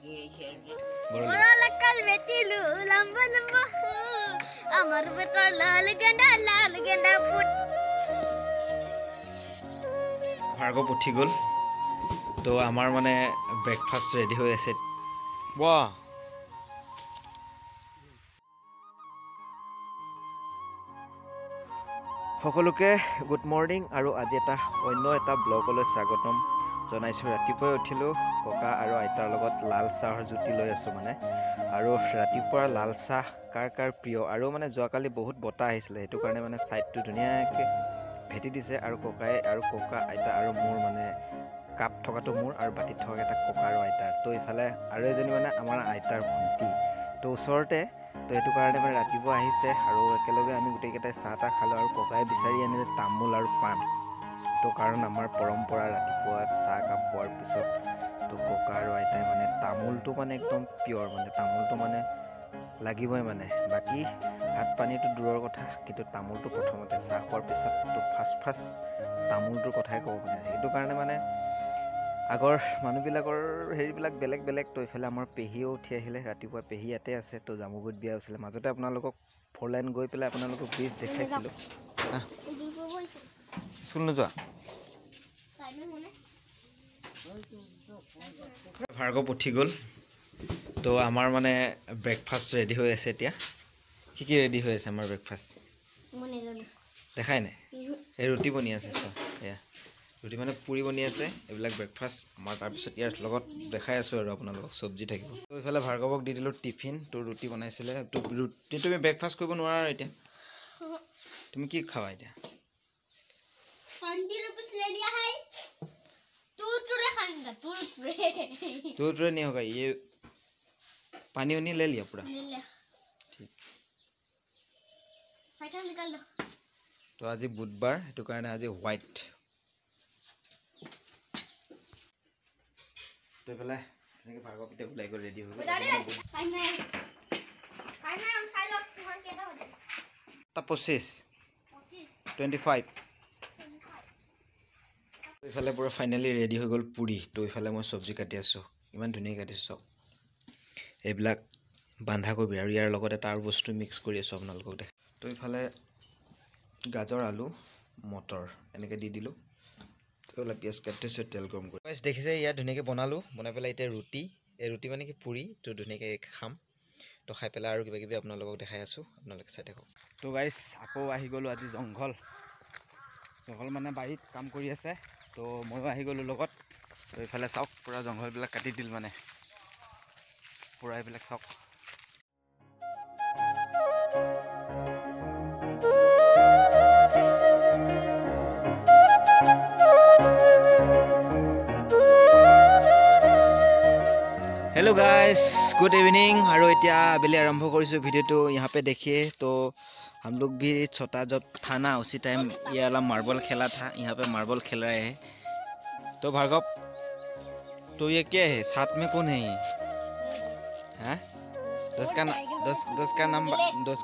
Moralakal betilu lamba lamba amar betar lal ganda put Bhargav উঠি গ'ল তো আমাৰ মানে ব্ৰেকফাষ্ট ৰেডি হৈ আছে বাহ সকলোকে গুড মৰ্নিং আৰু আজি এটা অন্য এটা ব্লগলৈ স্বাগতম জনাইছোঁ ৰাতিপুৱাই উঠিলোঁ ককা আৰু আইতাৰ লগত লাল চাহৰ জুতি লৈ আছোঁ মানে আৰু ৰাতিপুৱাৰ লাল চাহ কাৰ প্ৰিয় আৰু মানে যোৱাকালি বহুত বতাহ আহিছিলে সেইটো কাৰণে মানে ছাইডটো ধুনীয়াকৈ ভেটি দিছে আৰু ককা আইতা আৰু মোৰ মানে কাপ থকাটো মোৰ আৰু বাতিত থকা এটা ককা আৰু আইতাৰ তো ইফালে আৰু এজনী মানে আমাৰ আইতাৰ ভণ্টি তো ওচৰতে তো সেইটো কাৰণে মানে ৰাতিপুৱা আহিছে আৰু একেলগে আমি গোটেইকেইটাই চাহ তাহ খালোঁ আৰু ককাই বিচাৰি আনিলে তামোল আৰু পাণ তো কাৰণ আমাৰ পৰম্পৰা ৰাতিপুৱা চাহ কাপ খোৱাৰ পিছত তো ককা আৰু আইতাই মানে তামোলটো মানে একদম পিয়ৰ মানে তামোলটো মানে লাগিবই মানে বাকী ভাত পানীটো দূৰৰ কথা কিন্তু তামোলটো প্ৰথমতে চাহ খোৱাৰ পিছত তো ফাৰ্ষ্ট তামোলটোৰ কথাই কওঁ মানে সেইটো কাৰণে মানে আগৰ মানুহবিলাকৰ হেৰিবিলাক বেলেগ তো ইফালে আমাৰ পেহীও উঠি আহিলে ৰাতিপুৱা পেহী ইয়াতে আছে তো জামুগুৰিত বিয়া হৈছিলে মাজতে আপোনালোকক 4 লাইন গৈ পেলাই আপোনালোকক ব্ৰিজ দেখাইছিলোঁ স্কুল নোযোৱা ভাৰ্গৱ উঠি গ'ল তো আমাৰ মানে ব্ৰেকফাষ্ট ৰেডি হৈ আছে এতিয়া কি ৰেডি হৈ আছে আমাৰ ব্ৰেকফাষ্ট দেখাই নাই এই ৰুটি বনি আছে চোৱা এয়া ৰুটি মানে পুৰি বনি আছে এইবিলাক ব্ৰেকফাষ্ট আমাৰ তাৰপিছত ইয়াৰ লগত দেখাই আছোঁ আৰু আপোনালোকক চব্জি থাকিব তো এইফালে ভাৰ্গৱক দি দিলোঁ টিফিন তো ৰুটি বনাইছিলে তো ৰুটি তুমি ব্ৰেকফাষ্ট কৰিব নোৱাৰা এতিয়া তুমি কি খাবা এতিয়া तुरे नहीं होगा ये पानी वानी ले लिया पूरा ठीक साइकिल निकाल दो तो आज बुधवार हेतु कारण आज व्हाइट तो पहले এনেকে ভাৰ্গৱ পিতে ওলাই গৈ ৰেডি হৈ গ'ল তা 25 ইফালে পুৰা ফাইনেলি ৰেডি হৈ গ'ল পুৰি তো ইফালে মই চব্জি কাটি আছোঁ ইমান ধুনীয়া কাটিছোঁ চব এইবিলাক বন্ধাকবি আৰু ইয়াৰ লগত এটা আৰু বস্তু মিক্স কৰি আছোঁ আপোনালোকক দেখ তো ইফালে গাজৰ আলু মটৰ এনেকৈ দি দিলোঁ তো অলপ পিঁয়াজ কাটিছোঁ তেল গৰম কৰি গাইছ দেখিছে ইয়াত ধুনীয়াকৈ বনালোঁ বনাই পেলাই এতিয়া এই ৰুটি মানে কি পুৰি তো ধুনীয়াকৈ খাম তো খাই পেলাই আৰু কিবাকিবি আপোনালোকক দেখাই আছোঁ আপোনালোকে চাই থাকক তো গাইছ আকৌ আহি গ'লোঁ আজি জংঘল মানে বাৰীত কাম কৰি আছে তো ময়ো আহি গ'লোঁ লগত তো এইফালে চাওক পূৰা জংঘলবিলাক কাটি দিল মানে পূৰা এইবিলাক চাওক हेलो गाइस गुड इवनिंग और इतना आबेली आरम्भ करिसु भिडिओ यहाँ पे देखिए तो हम लोग भी छोटा जब था ना उसी टाइम ये वाला मार्बल खेला था यहाँ पे मार्बल खेल रहे हैं तो भार्गव तो ये क्या है साथ में कौन है ये हैं दोस्त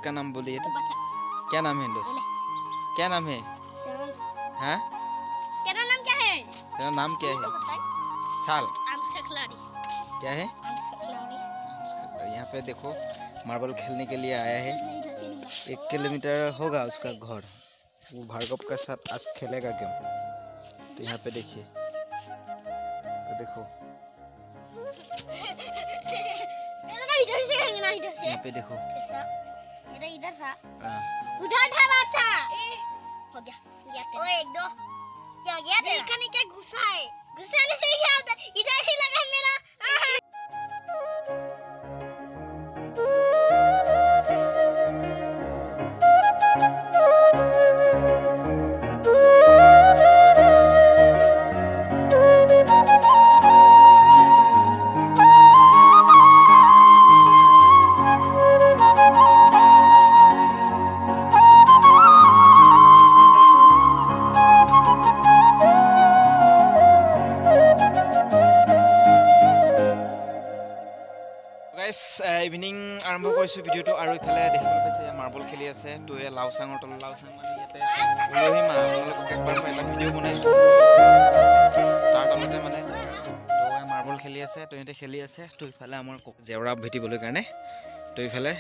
का नाम बोलिए तो क्या नाम है दोस्त क्या नाम है हैं तेरा नाम क्या है तेरा नाम क्या है साल क्या है यहाँ पे देखो मार्बल खेलने के लिए आया है 1 किलोमीटर होगा उसका घर वो भार्गव का साथ आज खेलेगा गेम तो यहाँ पे देखिए तो देखो यहाँ पे देखो इधर था उधर था बच्चा हो गया ओ 1 2 क्या गया देखा नहीं क्या घुसा है घुसाने से क्या होता इधर ही लगा मेरा इवनिंग आरम्भ करिसु भिडिओটো আৰু ইফালে দেখিবলৈ পাইছে মাৰ্বল খেলি আছে তো এই লাউচাঙৰ তল লাউচাং মানে ইয়াতে উলহি মা আপোনালোকক একবাৰ মই এটা ভিডিও বনাইছো তাৰ তলতে মানে তো মাৰ্বল খেলি আছে তো ইহঁতে খেলি আছে তো ইফালে আমাৰ জেওৰা ভেটিবলৈ কাৰণে তো ইফালে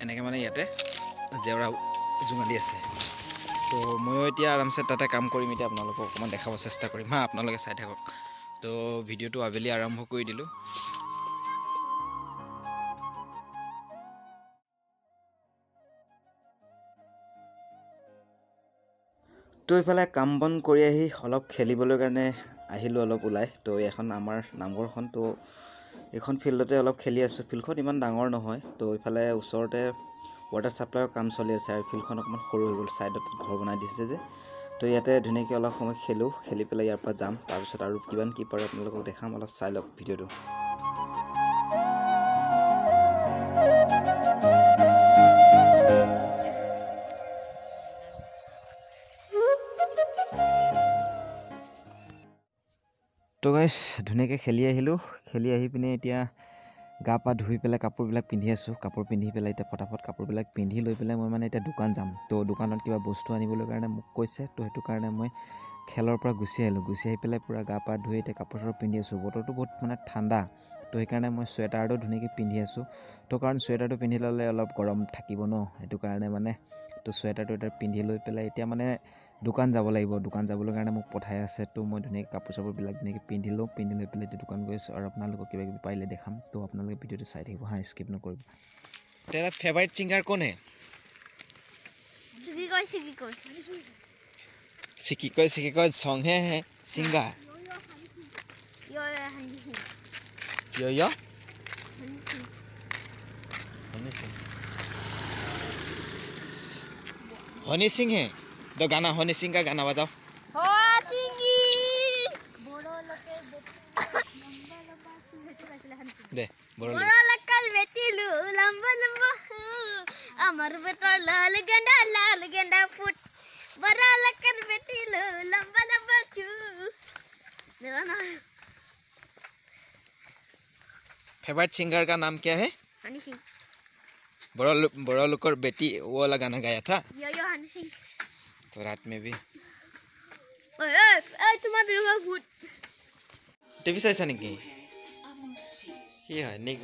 এনেকৈ মানে ইয়াতে জেওৰা জোঙালি আছে তো ময়ো এতিয়া আৰামছে তাতে কাম কৰিম এতিয়া আপোনালোকক অকণমান দেখাব চেষ্টা কৰিম হা আপোনালোকে চাই থাকক তো ভিডিঅ'টো আবেলি আৰম্ভ কৰি দিলোঁ তো ইফালে কাম বন কৰি আহি অলপ খেলিবলৈ কাৰণে আহিলোঁ অলপ ওলাই তো এখন আমাৰ নামঘৰখন তো এইখন ফিল্ডতে অলপ খেলি আছোঁ ফিল্ডখন ইমান ডাঙৰ নহয় তো ইফালে ওচৰতে ৱাটাৰ ছাপ্লাইৰ কাম চলি আছে আৰু ফিল্ডখন অকণমান সৰু হৈ গ'ল ছাইডত ঘৰ বনাই দিছে যে তো ইয়াতে ধুনীয়াকৈ অলপ সময় খেলোঁ খেলি পেলাই ইয়াৰ পৰা যাম তাৰপিছত আৰু কিমান কি পাৰে আপোনালোকক দেখাম অলপ চাই লওক ভিডিঅ'টো তো গাইছ ধুনীয়াকৈ খেলি আহিলোঁ খেলি আহি পিনে এতিয়া গা পা ধুই পেলাই কাপোৰবিলাক পিন্ধি আছোঁ কাপোৰ পিন্ধি পেলাই এতিয়া ফটাফট কাপোৰবিলাক পিন্ধি লৈ পেলাই মই মানে এতিয়া দোকান যাম তো দোকানত কিবা বস্তু আনিবলৈ কাৰণে মোক কৈছে তো সেইটো কাৰণে মই খেলৰ পৰা গুচি আহিলোঁ গুচি আহি পেলাই পূৰা গা পা ধুই এতিয়া কাপোৰ চাপোৰ পিন্ধি আছোঁ বতৰটো বহুত মানে ঠাণ্ডা তো সেইকাৰণে মই চুৱেটাৰটো ধুনীয়াকৈ পিন্ধি আছোঁ তো কাৰণ চুৱেটাৰটো পিন্ধি ল'লে অলপ গৰম থাকিব ন সেইটো কাৰণে মানে তো চুৱেটাৰটো এতিয়া পিন্ধি লৈ পেলাই এতিয়া মানে দোকান যাব লাগিব দোকান যাবলৈ কাৰণে মোক পঠাই আছে তো মই ধুনীয়াকৈ কাপোৰ চাপোৰবিলাক ধুনীয়াকৈ পিন্ধি লৈ পেলাই এতিয়া দোকান গৈ আছোঁ আৰু আপোনালোকক কিবা কিবি পাৰিলে দেখাম তো আপোনালোকে ভিডিঅ'টো চাই থাকিব হা স্কিপ নকৰিব তেৰা ফেভাৰিট ছিংগাৰ কোন হে सिकी कोई सॉन्ग है सिंगर यो हनी सिंह है तो गाना हनी सिंह का गाना बताओ दे अमर बेटा लाल गेंडा फुट बड़ा लकर बेटी लो लंबा लंबा चू मेरा नाम फेवरेट सिंगर का नाम क्या है हनी सिंह बड़ा लकर बेटी वो वाला गाना गाया था यो हनी सिंह तो रात में भी ओए तुम्हारा लोग भूत टीवी से ऐसा नहीं की ये है निक